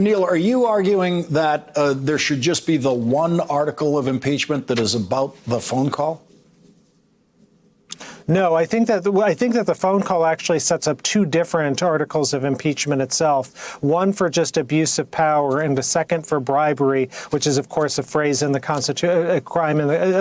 Neil, are you arguing that there should just be the one article of impeachment that is about the phone call? No, I think that the phone call actually sets up two different articles of impeachment itself. One for just abuse of power, and the second for bribery, which is, of course, a phrase in the Constitution, a crime in the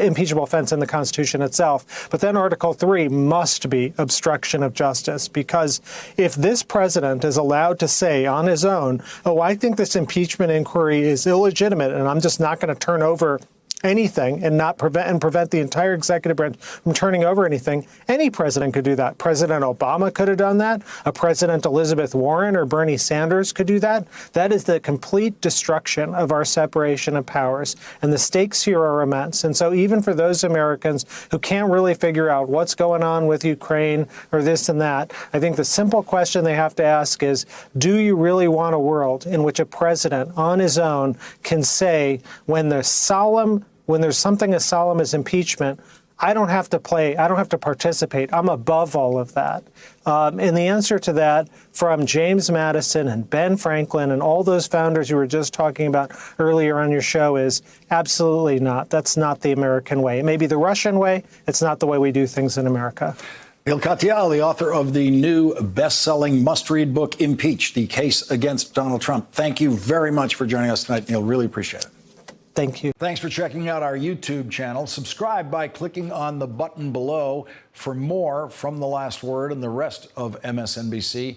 impeachable offense in the Constitution itself. But then Article 3 must be obstruction of justice, because if this president is allowed to say on his own, "Oh, I think this impeachment inquiry is illegitimate, and I'm just not going to turn over anything," and prevent the entire executive branch from turning over anything, any president could do that. President Obama could have done that. A President Elizabeth Warren or Bernie Sanders could do that. That is the complete destruction of our separation of powers. And the stakes here are immense. And so even for those Americans who can't really figure out what's going on with Ukraine or this and that, I think the simple question they have to ask is, do you really want a world in which a president on his own can say, when there's something as solemn as impeachment, I don't have to participate. I'm above all of that. And the answer to that from James Madison and Ben Franklin and all those founders you were just talking about earlier on your show is absolutely not. That's not the American way. It may be the Russian way. It's not the way we do things in America. Neil Katyal, the author of the new best-selling must-read book, Impeach, The Case Against Donald Trump. Thank you very much for joining us tonight, Neil. Really appreciate it. Thank you. Thanks for checking out our YouTube channel. Subscribe by clicking on the button below for more from The Last Word and the rest of MSNBC.